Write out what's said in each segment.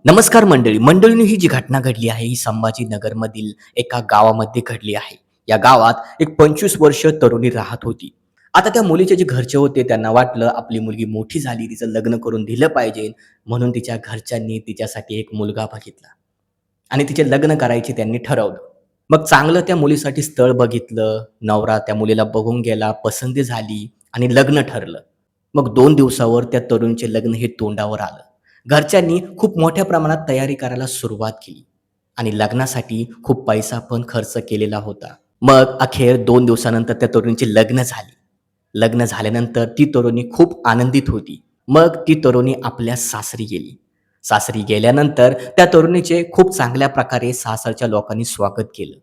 नमस्कार मंडळी. मंडळींनो, ही जी घटना घडली आहे, ही संभाजीनगरमधील एका गावामध्ये घडली आहे. या गावात एक 25 वर्ष तरुणी राहत होती. आता त्या मुलीचे जे घरचे होते त्यांना वाटलं आपली मुलगी मोठी झाली, तिचं लग्न करून दिलं पाहिजे. म्हणून तिच्या घरच्यांनी तिच्यासाठी एक मुलगा बघितला आणि तिचे लग्न करायचे त्यांनी ठरवलं. मग चांगलं त्या मुलीसाठी स्थळ बघितलं. नवरा त्या मुलीला बघून गेला, पसंती झाली आणि लग्न ठरलं. मग 2 दिवसावर त्या तरुणीचे लग्न हे तोंडावर आलं. घरच्यांनी खूप मोठ्या प्रमाणात तयारी करायला सुरुवात केली आणि लग्नासाठी खूप पैसा पण खर्च केलेला होता. मग अखेर 2 दिवसानंतर त्या तरुणीचे लग्न झाले. लग्न झाल्यानंतर ती तरुणी खूप आनंदित होती. मग ती तरुणी आपल्या सासरी गेली. सासरी गेल्यानंतर त्या तरुणीचे खूप चांगल्या प्रकारे सासरच्या लोकांनी स्वागत केलं.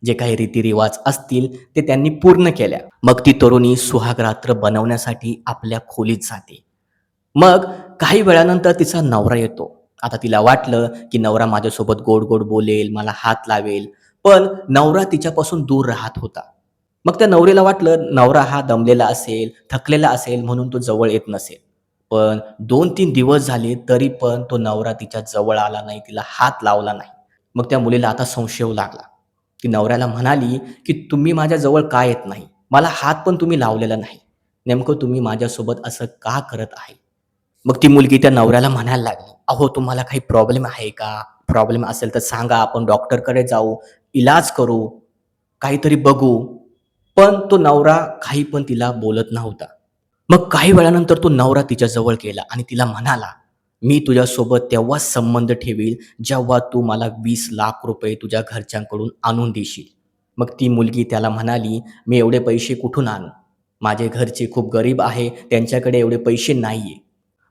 जे काही रीतिरिवाज असतील ते त्यांनी पूर्ण केल्या. मग ती तरुणी सुहागरात्र बनवण्यासाठी आपल्या खोलीत जाते. मग काही वेळानंतर तिचा नवरा येतो. आता तिला वाटलं, की नवरा माझ्यासोबत गोड-गोड बोलेल, मला हात लावेल. पण नवरा तिच्यापासून दूर राहत होता. मग त्या नवरीला वाटलं, नवरा हा दमलेला असेल, थकलेला असेल म्हणून तो जवळ येत नसेल. पण 2-3 दिवस झाले तरी पण तो नवरा तिच्या जवळ आला नाही, तिला हात लावला नाही. मग त्या मुलीला आता संशय येऊ लागला. ती नवऱ्याला म्हणाली, की "तुम्ही माझ्या जवळ का येत नाही? मला हात पण तुम्ही लावलेला नाही. नेमकं तुम्ही माझ्यासोबत असं का करत आहे?" मग ती मुलगी त्या नवऱ्याला म्हणायला लागली, "अहो, तुम्हाला काही प्रॉब्लेम आहे का? प्रॉब्लेम असेल तर सांगा, आपण डॉक्टरकडे जाऊ, इलाज करू, काहीतरी बघू." पण तो नवरा काही पण तिला बोलत नव्हता. मग काही वेळानंतर तो नवरा तिच्याजवळ गेला आणि तिला म्हणाला, "मी तुझ्यासोबत तेव्हाच संबंध ठेवील, जेव्हा तू मला 20 लाख रुपये तुझ्या घरच्यांकडून आणून देशील." मग ती मुलगी त्याला म्हणाली, "मी एवढे पैसे कुठून आणू? माझे घरचे खूप गरीब आहे, त्यांच्याकडे एवढे पैसे नाहीये."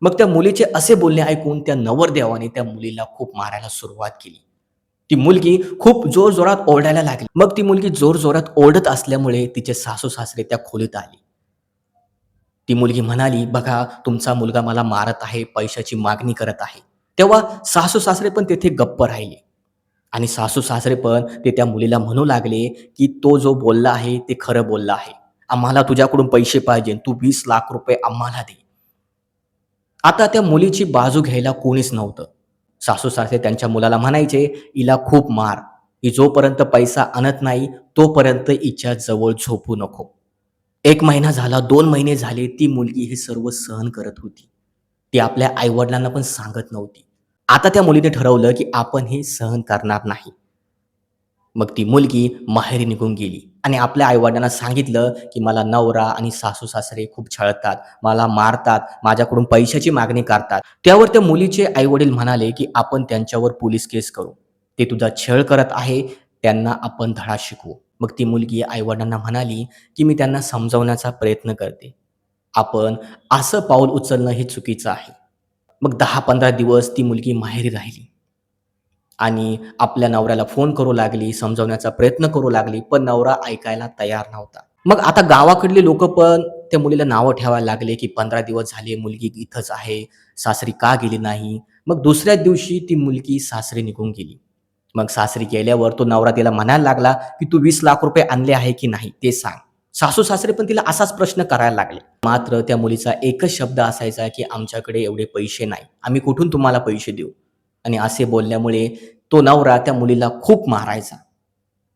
मग त्या मुलीचे असे बोलणे ऐकून त्या नवरदेवाने त्या मुलीला खूप मारायला सुरुवात केली. ती मुलगी खूप जोरजोरात ओरडायला लागली. मग ती मुलगी जोरजोरात ओरडत असल्यामुळे तिचे सासू-सासरे त्या खोलीत आले. ती मुलगी म्हणाली, "बघा, तुमचा मुलगा मला मारत आहे, पैशाची मागणी करत आहे." तेव्हा सासू-सासरे पण तेथे गप्प राहिले आणि सासू-सासरे पण ते त्या मुलीला म्हणू लागले, की "तो जो बोलला आहे, ते खरं बोलला आहे. आम्हाला तुझ्याकडून पैसे पाहिजे. तू 20 लाख रुपये आम्हाला दे." आता त्या मुलीची बाजू घ्यायला कोणीच नव्हतं. सासू-सासरे त्यांच्या मुलाला म्हणायचे, "हिला खूप मार. ही जोपर्यंत पैसा आणत नाही, तोपर्यंत हिच्या जवळ झोपू नको." 1 महिना झाला, 2 महिने झाले, ती मुलगी हे सर्व सहन करत होती. ती आपल्या आई-वडिलांना पण सांगत नव्हती. आता त्या मुलीने ठरवलं, की आपण हे सहन करणार नाही. मग ती मुलगी माहेरी निघून गेली आणि आपल्या आई-वडिलांना सांगितलं, की मला नवरा आणि सासू-सासरे खूप छळतात, मला मारतात, माझ्याकडून पैशाची मागणी करतात. त्यावर त्या मुलीचे आई-वडील म्हणाले, की "आपण त्यांच्यावर पोलीस केस करू. ते तुझा छळ करत आहे, त्यांना आपण धडा शिकवू." मग ती मुलगी आई-वडिलांना म्हणाली, की "मी त्यांना समजावण्याचा प्रयत्न करते. आपण असं पाऊल उचलणं हे चुकीचं आहे." मग 10-15 दिवस ती मुलगी माहेरी राहिली. आणि आपल्या नवऱ्याला फोन करू लागली, समजावण्याचा प्रयत्न करू लागली, पण नवरा ऐकायला तयार नव्हता. मग आता गावाकडली लोकं पण त्या मुलीला नावं ठेवायला लागले, की 15 दिवस झाले मुलगी इथंच आहे, सासरी का गेली नाही? मग दुसऱ्याच दिवशी ती मुलगी सासरी निघून गेली. मग सासरी गेल्यावर तो नवरा तिला म्हणायला लागला, की "तू 20 लाख रुपये आणले आहे की नाही ते सांग." सासू-सासरे पण तिला असाच प्रश्न करायला लागले. मात्र त्या मुलीचा एकच शब्द असायचा, की "आमच्याकडे एवढे पैसे नाही. आम्ही कुठून तुम्हाला पैसे देऊ?" आणि असे बोलल्यामुळे तो नवरा त्या मुलीला खूप मारायचा.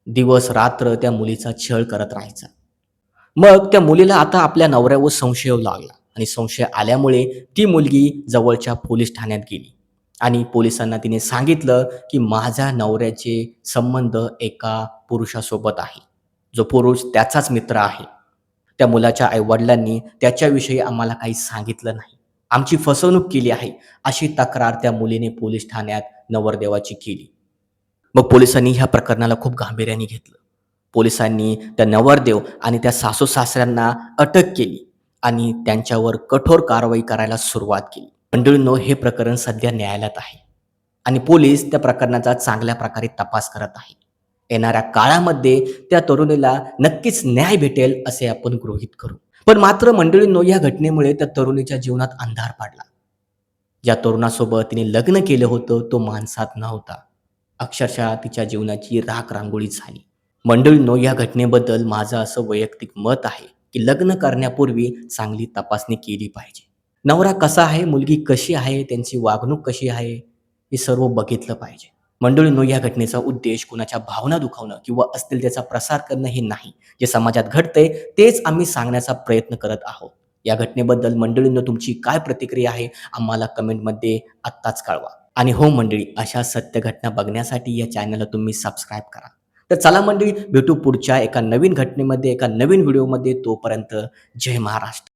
दिवस-रात्र त्या मुलीचा छळ करत राहायचा. मग त्या मुलीला आता आपल्या नवऱ्यावर संशय येऊ लागला आणि संशय आल्यामुळे ती मुलगी जवळच्या पोलीस ठाण्यात गेली आणि पोलिसांना तिने सांगितलं, की माझ्या नवऱ्याचे संबंध एका पुरुषासोबत आहे. जो पुरुष त्याचाच मित्र आहे. त्या मुलाच्या आई-वडिलांनी त्याच्याविषयी आम्हाला काही सांगितलं नाही. आमची फसवणूक केली आहे, अशी तक्रार त्या मुलीने पोलीस ठाण्यात नवरदेवाची केली. मग पोलिसांनी ह्या प्रकरणाला खूप गांभीर्याने घेतलं. पोलिसांनी त्या नवरदेव आणि त्या सासू-सासऱ्यांना अटक केली आणि त्यांच्यावर कठोर कारवाई करायला सुरुवात केली. मंडळींनो, हे प्रकरण सध्या न्यायालयात आहे आणि पोलीस त्या प्रकरणाचा चांगल्या प्रकारे तपास करत आहे. येणाऱ्या काळामध्ये त्या तरुणीला नक्कीच न्याय भेटेल असे आपण गृहीत करू. पण मात्र मंडळींनो, या घटनेमुळे त्या तरुणीच्या जीवनात अंधार पडला. ज्या तरुणासोबत तिने लग्न केलं होतं, तो माणसात नव्हता. अक्षरशः तिच्या जीवनाची राख-रांगोळी झाली. मंडळींनो, या घटनेबद्दल माझं असं वैयक्तिक मत आहे, की लग्न करण्यापूर्वी चांगली तपासणी केली पाहिजे. नवरा कसा आहे, मुलगी कशी आहे, त्यांची वागणूक कशी आहे, हे सर्व बघितलं पाहिजे. मंडळींनो, या घटनेचा उद्देश कुणाच्या भावना दुखावणं किंवा अश्लीलतेचा प्रसार करणं हे नाही. जे समाजात घडतंय तेच आम्ही सांगण्याचा प्रयत्न करत आहोत. या घटनेबद्दल मंडळींनो तुमची काय प्रतिक्रिया आहे आम्हाला कमेंटमध्ये आत्ताच कळवा. आणि हो मंडळी, अशा सत्य घटना बघण्यासाठी या चॅनलला तुम्ही सबस्क्राईब करा. तर चला मंडळी, भेटू पुढच्या एका नवीन घटनेमध्ये, एका नवीन व्हिडिओमध्ये. तोपर्यंत जय महाराष्ट्र.